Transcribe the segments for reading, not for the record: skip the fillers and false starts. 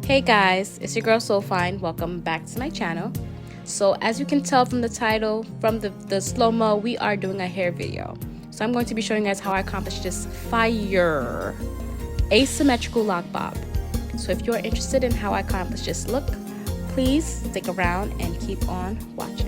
Hey guys, it's your girl Sofineee. Welcome back to my channel. So as you can tell from the title, from the slow-mo, we are doing a hair video. So I'm going to be showing you guys how I accomplished this fire asymmetrical lock bob. So if you're interested in how I accomplished this look, please stick around and keep on watching.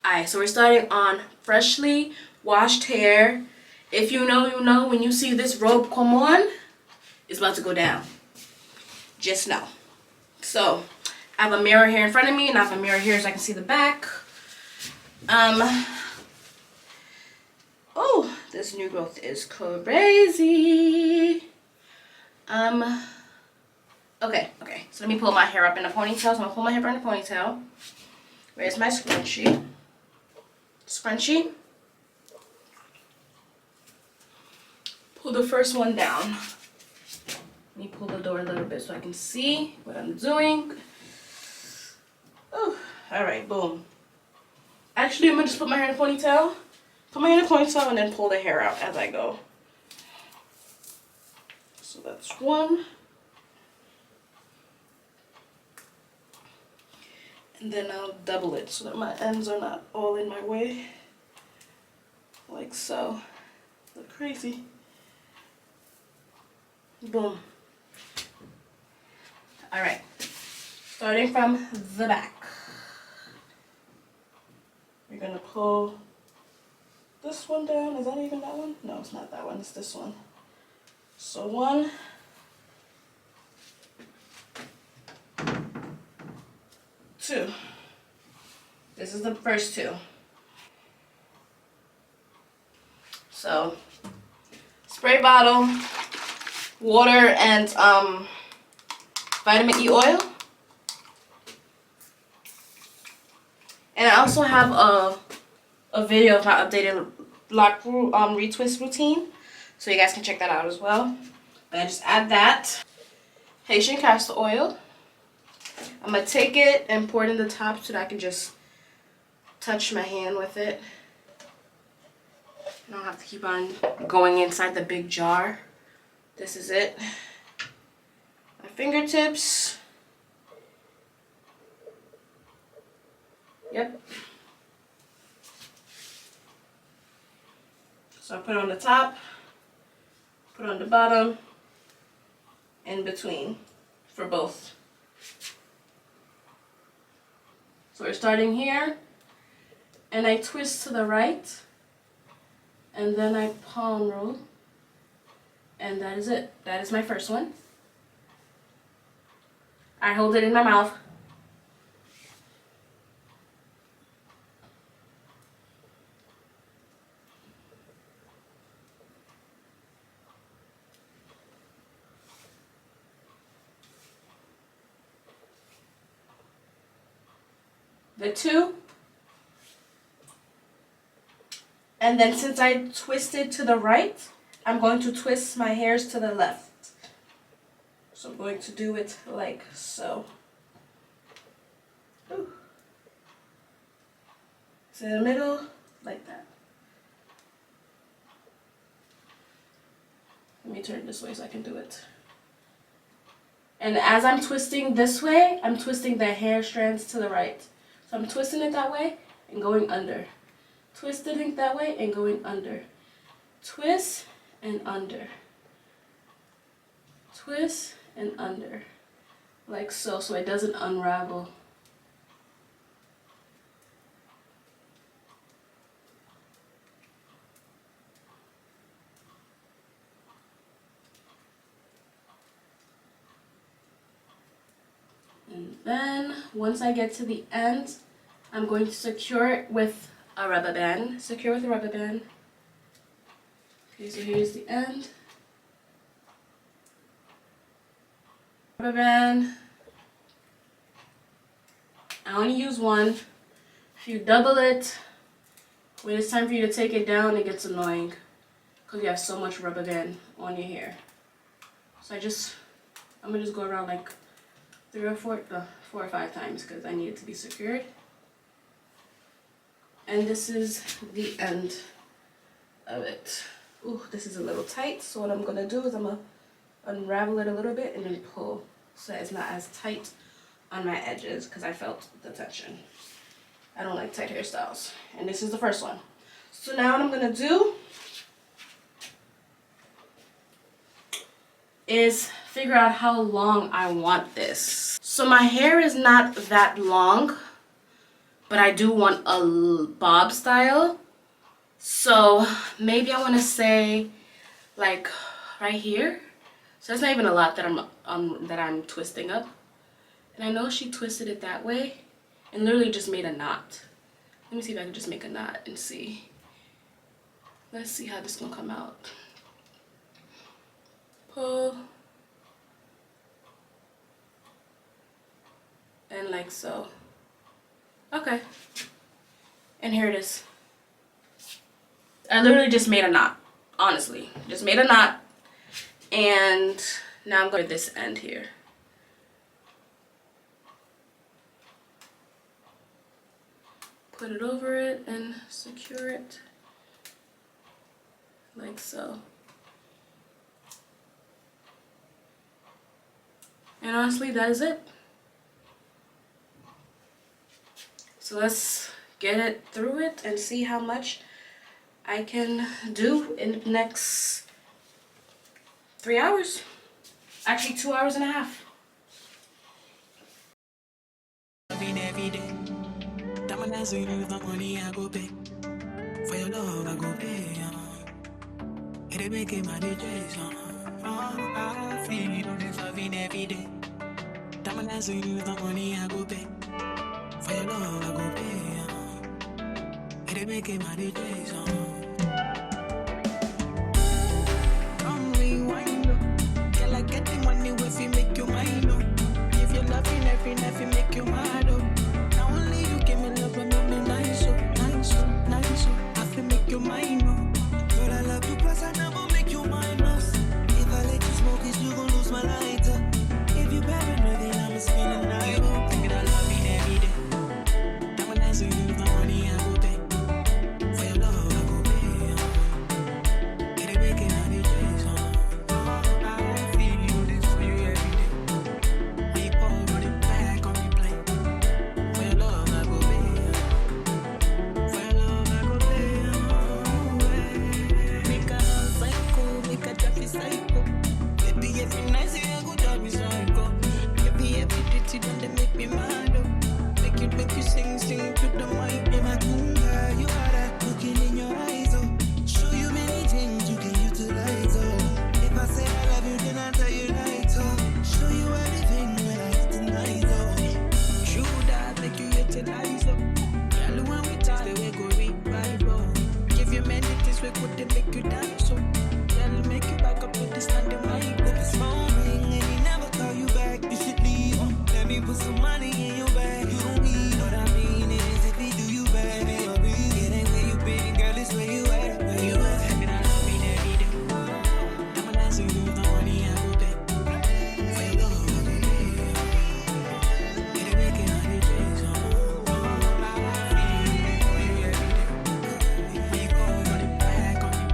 Alright, so we're starting on freshly washed hair. If you know, you know. When you see this robe come on, it's about to go down. Just know. So, I have a mirror here in front of me, and I have a mirror here so I can see the back. Oh, this new growth is crazy. Okay. So let me pull my hair up in a ponytail. So I'm gonna pull my hair up in a ponytail. Where's my scrunchie? Pull the first one down. Let me pull the door a little bit so I can see what I'm doing. Oh, all right, boom. Actually, I'm gonna just put my hair in a ponytail. Put my hair in a ponytail and then pull the hair out as I go. So that's one. And then I'll double it so that my ends are not all in my way. Like so. Look crazy. Boom. Alright. Starting from the back. We're going to pull this one down. Is that even that one? No, it's not that one. It's this one. So 1. 2. This is the first 2. So, spray bottle, water, and vitamin E oil. And I also have a video of my updated lock retwist routine, so you guys can check that out as well. But I just add that Haitian castor oil. I'm gonna take it and pour it in the top so that I can just touch my hand with it. I don't have to keep on going inside the big jar. This is it. My fingertips. Yep. So I put it on the top, put it on the bottom, in between for both. So we're starting here, and I twist to the right, and then I palm roll, and that is it. That is my first one. I hold it in my mouth. The 2. And then since I twisted to the right, I'm going to twist my hairs to the left. So I'm going to do it like so. Ooh. To the middle, like that. Let me turn it this way so I can do it. And as I'm twisting this way, I'm twisting the hair strands to the right. So I'm twisting it that way and going under. Twisting it that way and going under. Twist and under. Twist and under. Like so, so it doesn't unravel. And then, once I get to the end, I'm going to secure it with a rubber band. Secure with a rubber band. Okay, so here's the end. Rubber band. I only use one. If you double it, when it's time for you to take it down, it gets annoying because you have so much rubber band on your hair. So I'm gonna just go around like 4 or 5 times because I need it to be secured. And this is the end of it. Ooh, this is a little tight, so what I'm gonna do is I'm gonna unravel it a little bit and then pull so that it's not as tight on my edges, because I felt the tension. I don't like tight hairstyles. And this is the first one. So now what I'm gonna do is figure out how long I want this. So my hair is not that long, but I do want a bob style. So maybe I want to say like right here. So that's not even a lot that I'm twisting up. And I know she twisted it that way and literally just made a knot. Let me see if I can just make a knot and see. Let's see how this is gonna come out. Pull. And like so. Okay. And here it is. I literally just made a knot. Honestly. Just made a knot. And now I'm going to this end here. Put it over it and secure it. Like so. And honestly, that is it. So let's get it through it and see how much I can do in the next 3 hours. Actually, 2 hours and a half. Every day, so you know the money I go pay. For your love I go pay. It make it my DJs. I feel this loving every day. So you know the money I go pay. For your love I go pay. It make it my DJs. Come rewind. Girl, I get the money if you make your mind up. If you're loving every night, you make you mad up. Not only you give me love, but make me nice up, nice up, nice up. I feel make your mind up. Girl, I love you, plus I never make you minus. If I let you smoke it, you gon' lose my lighter. If you paranoid, then I'm spending night up. Think that I love you every day. That one has you use the money I go pay. For your love, I go pay. It make it on the days, I feel this for you every day. Deep over the back on replay. For your love, I go pay. For your love, I go pay. Make a psycho, make a traffic psycho. Baby, every night say I go drive me psycho. Baby, every dirty done they make me mad up. Make you sing to the mic. Be my kunga, you are that looking in your eyes, oh. Show you many things you can utilize, oh. If I say I love you, then I'll tell you right, oh. Show you everything when I get tonight, oh. True that make you utilize, oh. Girl, when we touch the way go revive, oh. Give you many things we could they make you dance, oh. Girl, make you back up with the standing mic. If it's morning and he never call you back, you should leave, oh. Let me put some money in your bag. You don't need what I mean is if he do you bad, it ain't where you been, girl, it's where you at, where you at. Taking I love me every day. I'm a dance, you use the money I go pay. For your love, I go pay. Get it making all the days, I feel it for you every day. You go over the back on the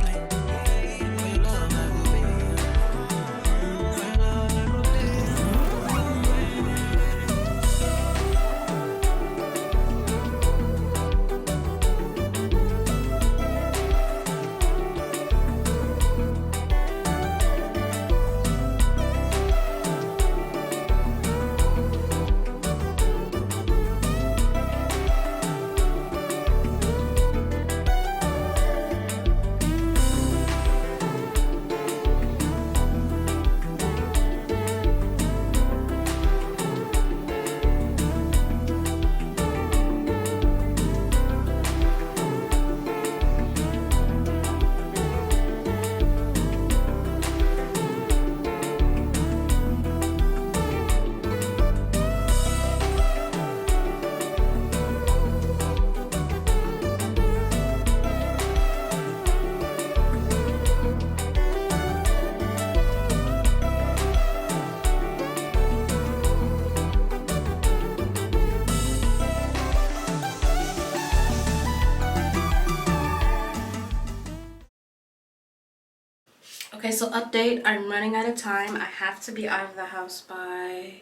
Okay, so update, I'm running out of time. I have to be out of the house by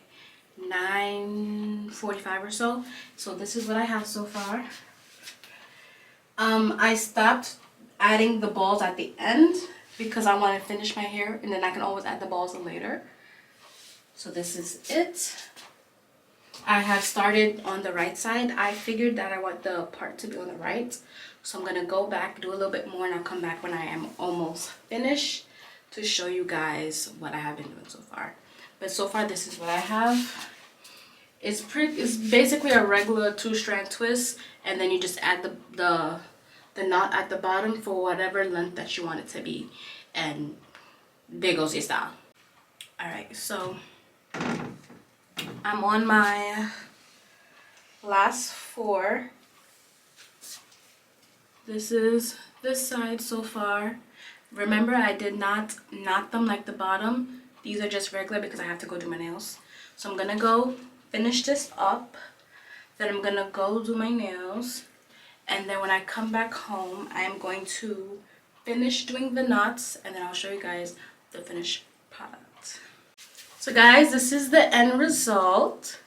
9:45 or so. So this is what I have so far. I stopped adding the balls at the end because I want to finish my hair and then I can always add the balls later. So this is it. I have started on the right side. I figured that I want the part to be on the right. So I'm going to go back, do a little bit more, and I'll come back when I am almost finished to show you guys what I have been doing so far. But so far, this is what I have. It's basically a regular 2-strand twist, and then you just add the knot at the bottom for whatever length that you want it to be, and there goes your style. All right, so I'm on my last 4. This is this side so far. Remember, I did not knot them like the bottom. These are just regular because I have to go do my nails. So I'm gonna go finish this up. Then I'm gonna go do my nails. And then when I come back home, I am going to finish doing the knots. And then I'll show you guys the finished product. So guys, this is the end result.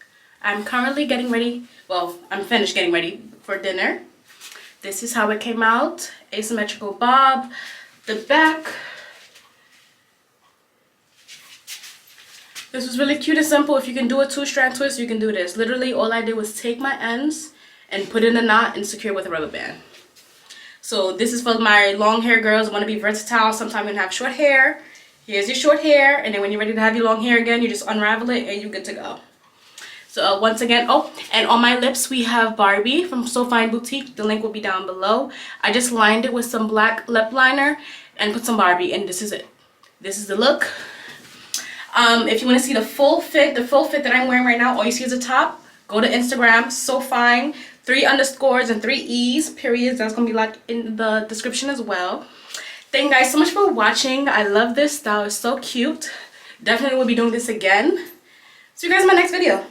I'm currently getting ready. Well, I'm finished getting ready for dinner. This is how it came out. Asymmetrical bob. The back. This was really cute and simple. If you can do a 2-strand twist, you can do this. Literally, all I did was take my ends and put in a knot and secure with a rubber band. So this is for my long hair girls who want to be versatile. Sometimes you have short hair. Here's your short hair. And then when you're ready to have your long hair again, you just unravel it and you're good to go. So once again, oh, and on my lips we have Barbie from Sofineee Boutique. The link will be down below. I just lined it with some black lip liner and put some Barbie, and this is it. This is the look. If you want to see the full fit that I'm wearing right now, all you see is the top. Go to Instagram, Sofineee, 3 underscores and 3 E's, periods. That's going to be like in the description as well. Thank you guys so much for watching. I love this style. It's so cute. Definitely will be doing this again. See you guys in my next video.